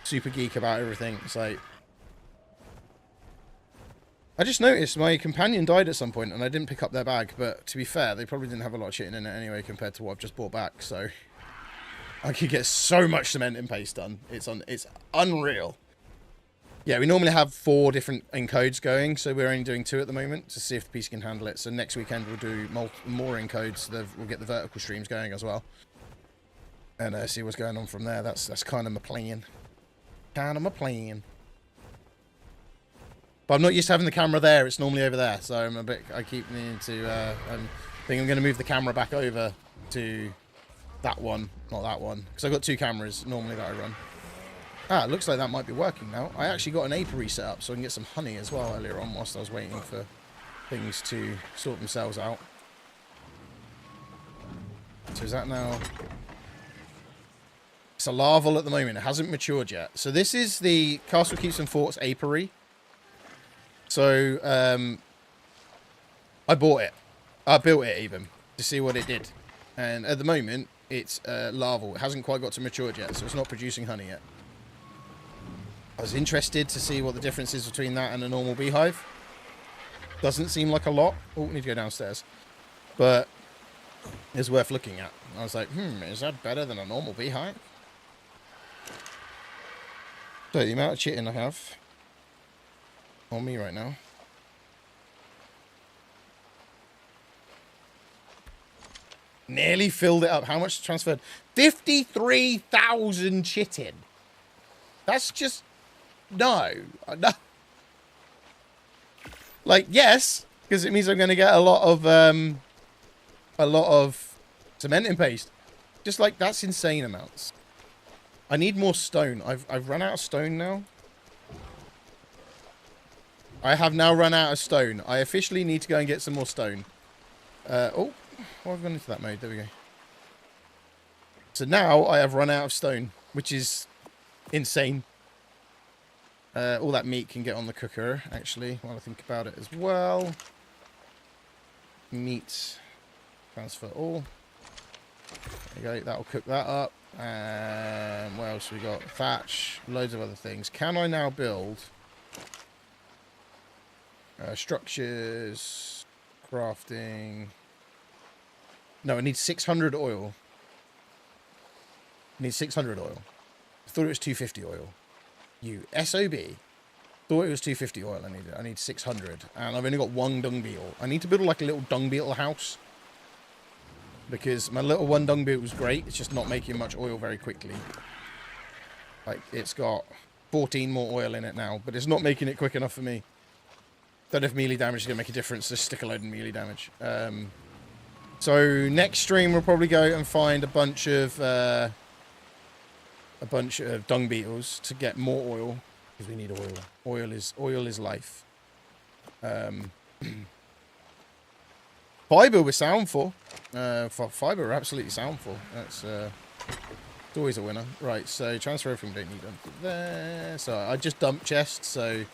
super geek about everything. It's like, I just noticed my companion died at some point and I didn't pick up their bag, but to be fair, they probably didn't have a lot of shit in it anyway compared to what I've just bought back, so I could get so much cement and paste done. It's unreal. Yeah, we normally have 4 different encodes going, so we're only doing 2 at the moment to see if the PC can handle it. So next weekend we'll do more encodes, so we'll get the vertical streams going as well. And see what's going on from there. That's kind of my plan. But I'm not used to having the camera there. It's normally over there, so I keep needing to. I think I'm going to move the camera back over to that one, not that one, because I've got 2 cameras normally that I run. Ah, it looks like that might be working now. I actually got an apiary set up so I can get some honey as well earlier on whilst I was waiting for things to sort themselves out. So is that now? It's a larval at the moment. It hasn't matured yet. So this is the Castle Keeps and Forts apiary. So, I bought it. I built it even to see what it did. And at the moment, it's larval. It hasn't quite got to matured yet, so it's not producing honey yet. I was interested to see what the difference is between that and a normal beehive. Doesn't seem like a lot. Oh, need to go downstairs. But it's worth looking at. I was like, is that better than a normal beehive? So the amount of chitin I have on me right now. Nearly filled it up. How much transferred? 53,000 chitin. That's just... No. Like, yes, because it means I'm going to get a lot of cement and paste. Just like, that's insane amounts. I need more stone. I've run out of stone now. I have now run out of stone. I officially need to go and get some more stone. Oh, I've gone into that mode. There we go. So now I have run out of stone, which is insane. All that meat can get on the cooker, actually, while I think about it as well. Meat. Transfer all. There you go. That'll cook that up. And what else we got? Thatch. Loads of other things. Can I now build... structures, crafting. No, I need 600 oil. I need 600 oil. I thought it was 250 oil. You SOB. Thought it was 250 oil I needed. I need 600. And I've only got 1 dung beetle. I need to build like a little dung beetle house. Because my little 1 dung beetle was great. It's just not making much oil very quickly. Like, it's got 14 more oil in it now. But it's not making it quick enough for me. Don't know if melee damage is going to make a difference. Just stick a load in melee damage. So next stream we'll probably go and find a bunch of dung beetles to get more oil, because we need oil. Oil is life. Fiber we're sound for. Fiber we're absolutely sound for. That's it's always a winner. Right. So transfer everything. We don't need them there. So I just dumped chests. So.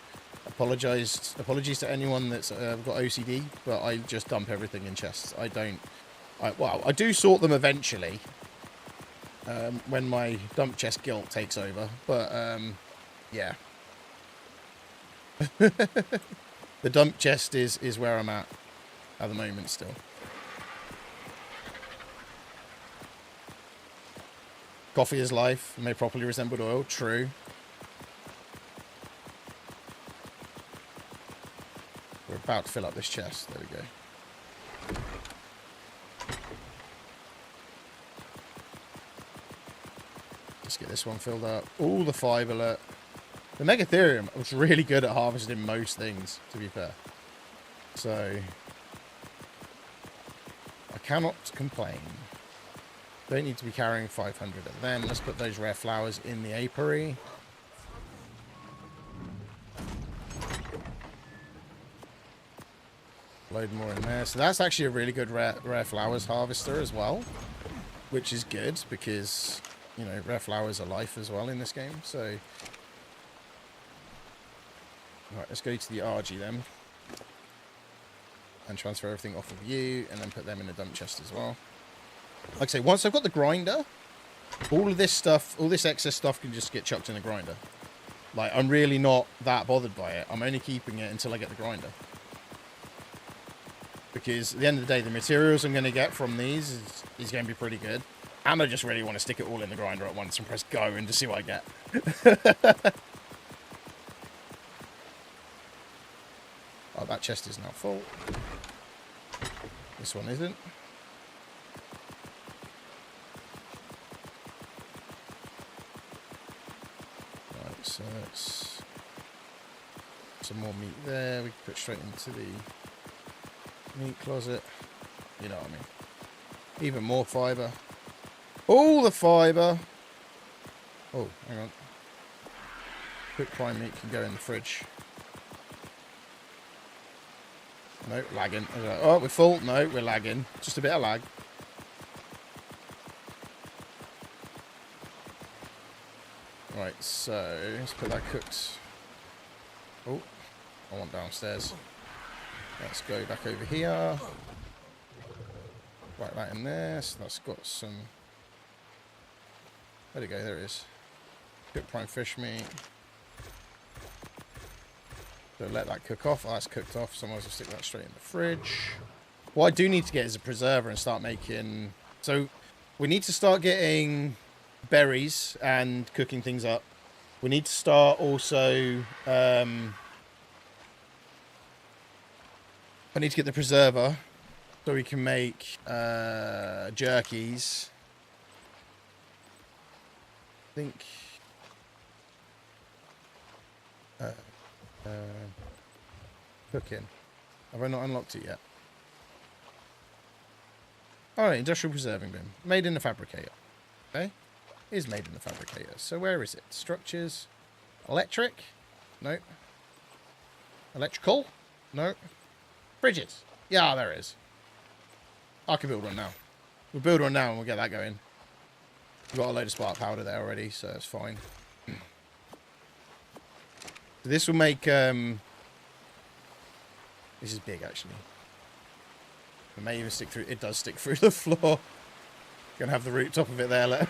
Apologies to anyone that's got OCD, but I just dump everything in chests. I do sort them eventually, when my dump chest guilt takes over. But, yeah. The dump chest is where I'm at the moment still. Coffee is life. May properly resemble oil. True. We're about to fill up this chest. There we go. Let's get this one filled up. All the fiber. Look. The Megatherium was really good at harvesting most things, to be fair. So, I cannot complain. Don't need to be carrying 500 of them. Let's put those rare flowers in the apiary. Load more in there. So that's actually a really good rare flowers harvester as well, which is good because, you know, rare flowers are life as well in this game. So, right, let's go to the RG then and transfer everything off of you and then put them in the dump chest as well. Like I say, once I've got the grinder, all of this stuff, all this excess stuff can just get chucked in the grinder. Like, I'm really not that bothered by it. I'm only keeping it until I get the grinder. Because at the end of the day, the materials I'm going to get from these is going to be pretty good. And I just really want to stick it all in the grinder at once and press go and just see what I get. Oh, that chest is now full. This one isn't. Right, so that's some more meat there. We can put straight into the meat closet. You know what I mean. Even more fiber. All the fiber. Oh, hang on. Quick prime meat can go in the fridge. No, lagging. Oh, we're full. No, we're lagging. Just a bit of lag. Right, so let's put that cooked. Oh, I want downstairs. Let's go back over here. Right, that in there. So that's got some. There we go. There it is. Cooked prime fish meat. So let that cook off. Oh, that's cooked off. So I might as well stick that straight in the fridge. What I do need to get is a preserver and start making. So we need to start getting berries and cooking things up. We need to start also. I need to get the preserver so we can make jerkies. I think. Cooking. Have I not unlocked it yet? Alright, industrial preserving bin. Made in the fabricator. Okay. Is made in the fabricator. So where is it? Structures. Electric? No. Electrical? No. Fridges. Yeah, there it is. I can build one now. We'll build one now and we'll get that going. We've got a load of spark powder there already, so that's fine. So this will make... this is big, actually. It may even stick through... It does stick through the floor. Gonna have the root top of it there. Look.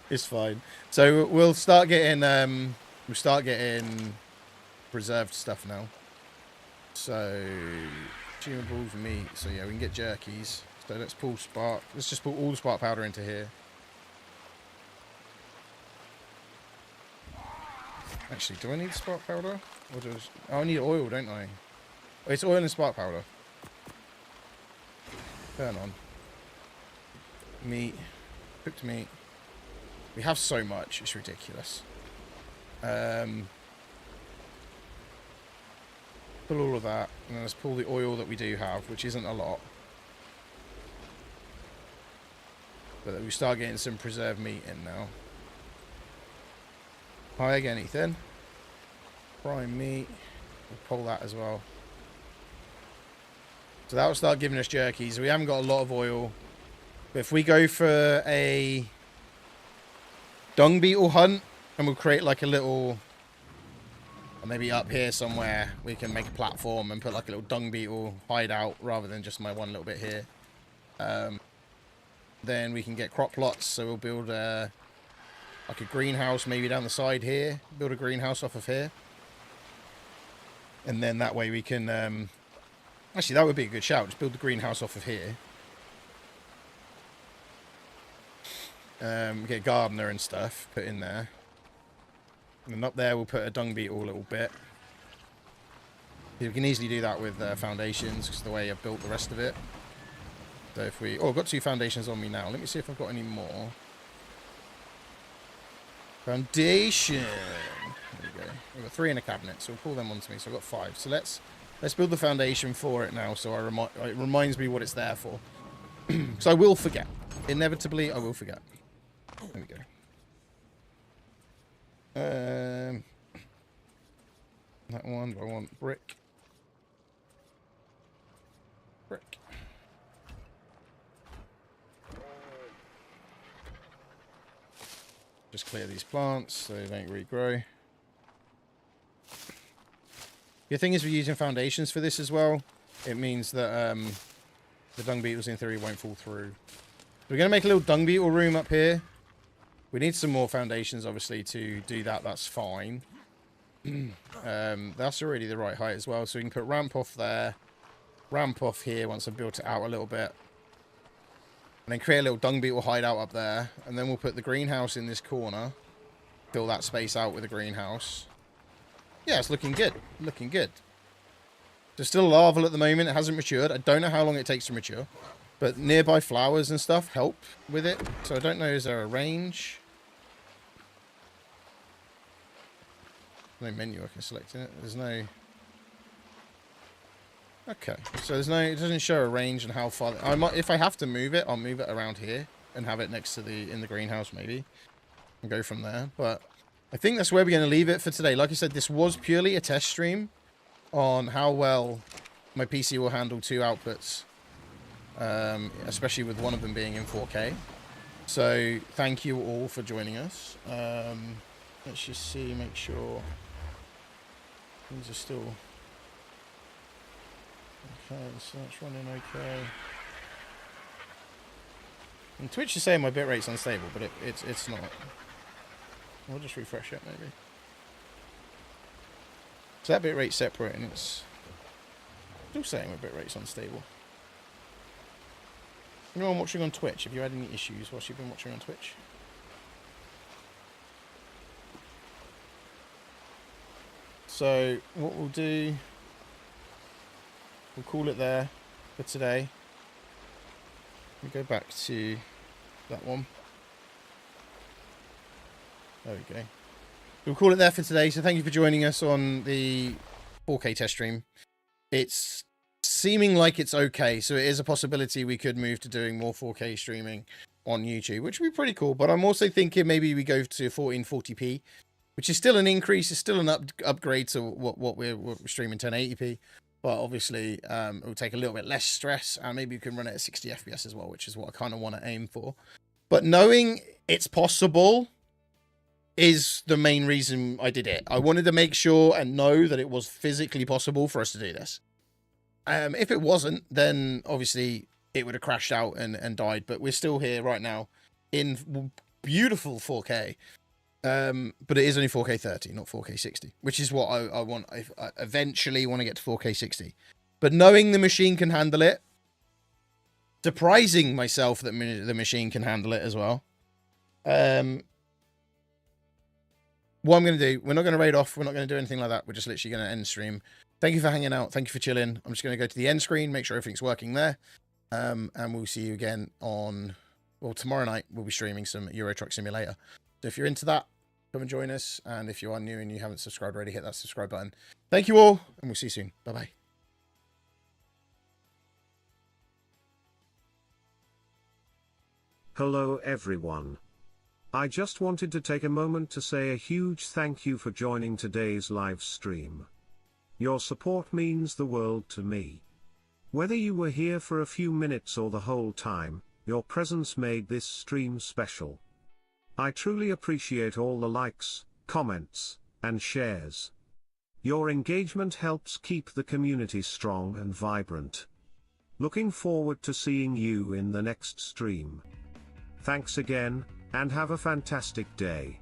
It's fine. So we'll start getting... preserved stuff now. So... consumables, meat. So yeah, we can get jerkies. So let's pull spark... Let's just put all the spark powder into here. Actually, do I need spark powder? Or does... Oh, I need oil, don't I? Oh, it's oil and spark powder. Turn on. Meat. Cooked meat. We have so much, it's ridiculous. Pull all of that, and then let's pull the oil that we do have, which isn't a lot. But we start getting some preserved meat in now. Hi again, Ethan. Prime meat. We'll pull that as well. So that will start giving us jerkies. We haven't got a lot of oil. But if we go for a dung beetle hunt, and we'll create like a little... Or maybe up here somewhere, we can make a platform and put like a little dung beetle hideout rather than just my one little bit here. then we can get crop plots. So we'll build like a greenhouse maybe down the side here. Build a greenhouse off of here. And then that way we can... actually, that would be a good shout. Just build the greenhouse off of here. Get a gardener and stuff put in there. And then up there we'll put a dung beetle a little bit. We can easily do that with foundations, because the way I've built the rest of it. So if we... oh, I've got 2 foundations on me now. Let me see if I've got any more. Foundation! There we go. We've got 3 in a cabinet, so we'll pull them onto me. So I've got 5. So let's build the foundation for it now, so it reminds me what it's there for. So I will forget. Inevitably, I will forget. There we go. That one, I want brick. Brick. Just clear these plants so they don't regrow. The thing is, we're using foundations for this as well. It means that the dung beetles in theory won't fall through. We're going to make a little dung beetle room up here. We need some more foundations, obviously, to do that. That's fine. That's already the right height as well. So we can put ramp off there. Ramp off here once I've built it out a little bit. And then create a little dung beetle hideout up there. And then we'll put the greenhouse in this corner. Fill that space out with a greenhouse. Yeah, it's looking good. Looking good. There's still larval at the moment. It hasn't matured. I don't know how long it takes to mature. But nearby flowers and stuff help with it. So I don't know, is there a range? No menu I can select in it. There's no... okay. So there's no... it doesn't show a range and how far... I might, if I have to move it, I'll move it around here. And have it next to the... in the greenhouse, maybe. And go from there. But I think that's where we're going to leave it for today. Like I said, this was purely a test stream on how well my PC will handle 2 outputs. Especially with one of them being in 4K. So thank you all for joining us. Let's just see, make sure things are still okay. So that's running okay. And Twitch is saying my bitrate's unstable, but it's not. We'll just refresh it maybe. So that bitrate's separate, and it's still saying my bitrate's unstable. Anyone watching on Twitch, have you had any issues whilst you've been watching on Twitch? So, what we'll do... we'll call it there for today. Let me go back to that one. There we go. We'll call it there for today, so thank you for joining us on the 4K test stream. It's seeming like it's okay, so it is a possibility we could move to doing more 4K streaming on YouTube, which would be pretty cool. But I'm also thinking maybe we go to 1440p, which is still an increase, it's still an upgrade to what we're streaming 1080p. But obviously, it will take a little bit less stress, and maybe you can run it at 60 FPS as well, which is what I kind of want to aim for. But knowing it's possible is the main reason I did it. I wanted to make sure and know that it was physically possible for us to do this. If it wasn't, then obviously it would have crashed out and died. But we're still here right now in beautiful 4K. But it is only 4K 30, not 4K 60, which is what I want. I eventually want to get to 4K 60. But knowing the machine can handle it, surprising myself that the machine can handle it as well. What I'm going to do, we're not going to raid off. We're not going to do anything like that. We're just literally going to end stream. Thank you for hanging out. Thank you for chilling. I'm just going to go to the end screen, make sure everything's working there. And we'll see you again on, well, tomorrow night we'll be streaming some Euro Truck Simulator. So if you're into that, come and join us. And if you are new and you haven't subscribed already, hit that subscribe button. Thank you all, and we'll see you soon. Bye-bye. Hello everyone. I just wanted to take a moment to say a huge thank you for joining today's live stream. Your support means the world to me. Whether you were here for a few minutes or the whole time, your presence made this stream special. I truly appreciate all the likes, comments, and shares. Your engagement helps keep the community strong and vibrant. Looking forward to seeing you in the next stream. Thanks again, and have a fantastic day.